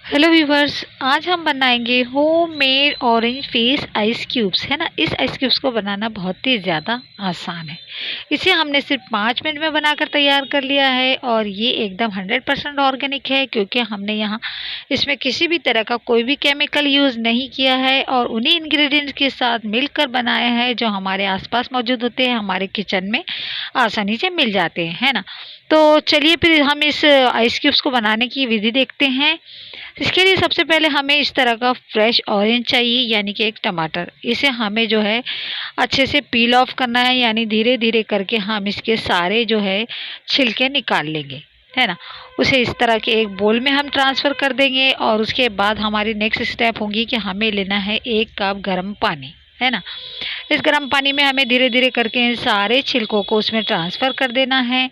Hello viewers, आज हम बनाएंगे homemade orange face ice cubes. है ना। इस आइस क्यूब्स को बनाना बहुत ही ज़्यादा आसान है। इसे हमने सिर्फ 5 मिनट में बनाकर तैयार कर लिया है और ये एकदम 100% ऑर्गेनिक है, क्योंकि हमने यहाँ इसमें किसी भी तरह का कोई भी केमिकल यूज़ नहीं किया है और उन्हीं इंग्रेडिएंट्स के साथ मिलकर बनाया है जो हमारे आसपास मौजूद होते हैं, हमारे किचन में आसानी से मिल जाते हैं। है ना। तो चलिए फिर हम इस आइस क्यूब्स को बनाने की विधि देखते हैं। इसके लिए सबसे पहले हमें इस तरह का फ्रेश ऑरेंज चाहिए, यानी कि एक टमाटर। इसे हमें जो है अच्छे से पील ऑफ करना है, यानी धीरे धीरे करके हम इसके सारे जो है छिलके निकाल लेंगे। है ना। उसे इस तरह के एक बोल में हम ट्रांसफ़र कर देंगे और उसके बाद हमारी नेक्स्ट स्टेप होगी कि हमें लेना है 1 कप गर्म पानी। है ना। इस गर्म पानी में हमें धीरे धीरे करके इन सारे छिलकों को उसमें ट्रांसफ़र कर देना है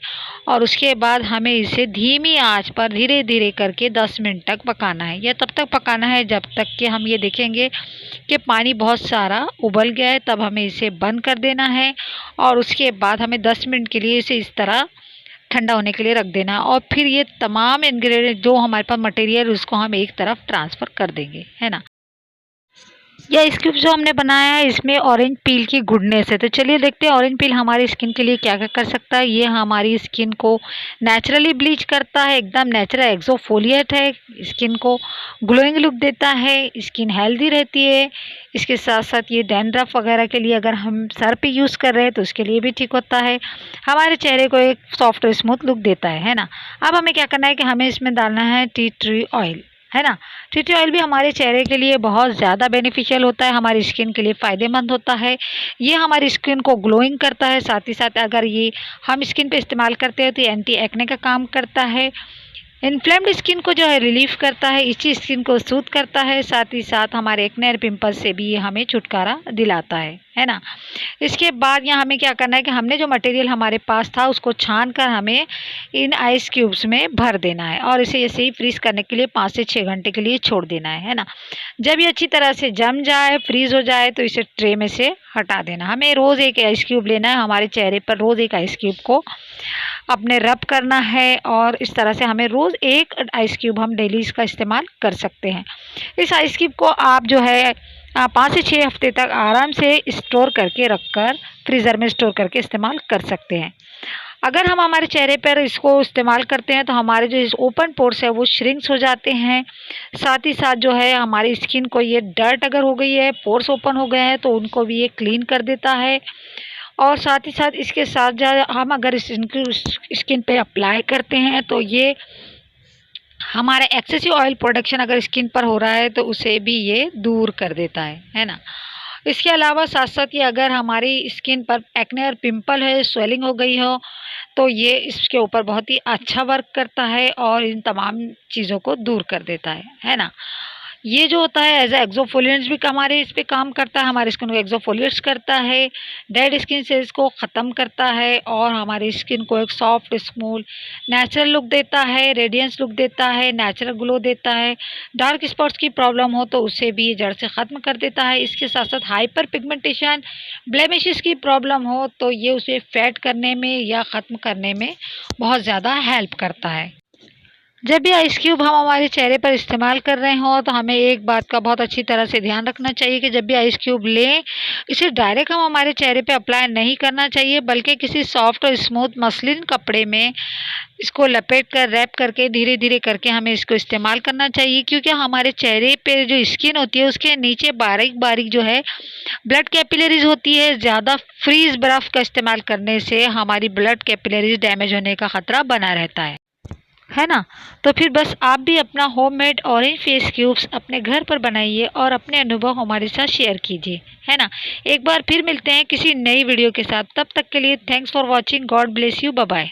और उसके बाद हमें इसे धीमी आंच पर धीरे धीरे करके 10 मिनट तक पकाना है। यह तब तक पकाना है जब तक कि हम ये देखेंगे कि पानी बहुत सारा उबल गया है, तब हमें इसे बंद कर देना है और उसके बाद हमें 10 मिनट के लिए इसे इस तरह ठंडा होने के लिए रख देना और फिर ये तमाम इंग्रेडिएंट जो हमारे पास मटेरियल उसको हम एक तरफ ट्रांसफ़र कर देंगे। है ना। यह आइस क्यूब जो हमने बनाया है इसमें ऑरेंज पील की गुडनेस है। तो चलिए देखते हैं ऑरेंज पील हमारी स्किन के लिए क्या क्या कर सकता है। ये हमारी स्किन को नेचुरली ब्लीच करता है, एकदम नेचुरल एक्सफोलिएट है, स्किन को ग्लोइंग लुक देता है, स्किन हेल्दी रहती है। इसके साथ साथ ये डैंड्रफ वगैरह के लिए अगर हम सर पे यूज़ कर रहे हैं तो उसके लिए भी ठीक होता है। हमारे चेहरे को एक सॉफ्ट और स्मूथ लुक देता है ना। अब हमें क्या करना है कि हमें इसमें डालना है टी ट्री ऑयल। है ना। टी ट्री ऑयल भी हमारे चेहरे के लिए बहुत ज़्यादा बेनिफिशियल होता है, हमारी स्किन के लिए फ़ायदेमंद होता है। ये हमारी स्किन को ग्लोइंग करता है, साथ ही साथ अगर ये हम स्किन पे इस्तेमाल करते हैं तो ये एंटी एक्ने का काम करता है। इन्फ्लेम्ड स्किन को जो है रिलीफ करता है, इची स्किन को सूथ करता है, साथ ही साथ हमारे एक्ने और पिंपल्स से भी ये हमें छुटकारा दिलाता है। है ना। इसके बाद यहाँ हमें क्या करना है कि हमने जो मटेरियल हमारे पास था उसको छान कर हमें इन आइस क्यूब्स में भर देना है और इसे ऐसे ही फ्रीज़ करने के लिए 5 से 6 घंटे के लिए छोड़ देना है। ना। जब ये अच्छी तरह से जम जाए, फ्रीज़ हो जाए, तो इसे ट्रे में से हटा देना। हमें रोज़ एक आइस क्यूब लेना है, हमारे चेहरे पर रोज़ एक आइस क्यूब को अपने रब करना है और इस तरह से हमें रोज़ एक आइस क्यूब हम डेली इसका इस्तेमाल कर सकते हैं। इस आइस क्यूब को आप जो है 5 से 6 हफ्ते तक आराम से स्टोर करके रखकर फ्रीज़र में स्टोर करके इस्तेमाल कर सकते हैं। अगर हम हमारे चेहरे पर इसको इस्तेमाल करते हैं तो हमारे जो ओपन पोर्स है वो श्रिंक्स हो जाते हैं। साथ ही साथ जो है हमारी स्किन को ये डर्ट अगर हो गई है, पोर्स ओपन हो गए हैं, तो उनको भी ये क्लीन कर देता है। और साथ ही साथ इसके साथ जो हम अगर इनकी स्किन पे अप्लाई करते हैं तो ये हमारा एक्सेसिव ऑयल प्रोडक्शन अगर स्किन पर हो रहा है तो उसे भी ये दूर कर देता है। है ना। इसके अलावा साथ साथ ये अगर हमारी स्किन पर एक्ने और पिंपल है, स्वेलिंग हो गई हो, तो ये इसके ऊपर बहुत ही अच्छा वर्क करता है और इन तमाम चीज़ों को दूर कर देता है। है ना। ये जो होता है एज ए एक्सोफोलिएंट्स भी हमारे इस पे काम करता है, हमारी स्किन को एक्सोफोलिएट्स करता है, डेड स्किन सेल्स को ख़त्म करता है और हमारी स्किन को एक सॉफ्ट स्मूथ नेचुरल लुक देता है, रेडियंस लुक देता है, नेचुरल ग्लो देता है। डार्क स्पॉट्स की प्रॉब्लम हो तो उसे भी जड़ से ख़त्म कर देता है। इसके साथ साथ हाइपर पिगमेंटेशन, ब्लेमिशेस की प्रॉब्लम हो तो ये उसे फैट करने में या ख़त्म करने में बहुत ज़्यादा हेल्प करता है। जब भी आइस क्यूब हम हमारे चेहरे पर इस्तेमाल कर रहे हों तो हमें एक बात का बहुत अच्छी तरह से ध्यान रखना चाहिए कि जब भी आइस क्यूब लें, इसे डायरेक्ट हम हमारे चेहरे पे अप्लाई नहीं करना चाहिए, बल्कि किसी सॉफ्ट और स्मूथ मसलिन कपड़े में इसको लपेट कर रैप करके धीरे धीरे करके हमें इसको इस्तेमाल करना चाहिए, क्योंकि हमारे चेहरे पे जो स्किन होती है उसके नीचे बारीक बारीक जो है ब्लड कैपिलरीज होती है। ज़्यादा फ्रीज बर्फ़ का इस्तेमाल करने से हमारी ब्लड कैपिलरीज डैमेज होने का ख़तरा बना रहता है। है ना। तो फिर बस आप भी अपना होममेड ऑरेंज फेस क्यूब्स अपने घर पर बनाइए और अपने अनुभव हमारे साथ शेयर कीजिए। है ना। एक बार फिर मिलते हैं किसी नई वीडियो के साथ, तब तक के लिए thanks for watching. God bless you. Bye bye.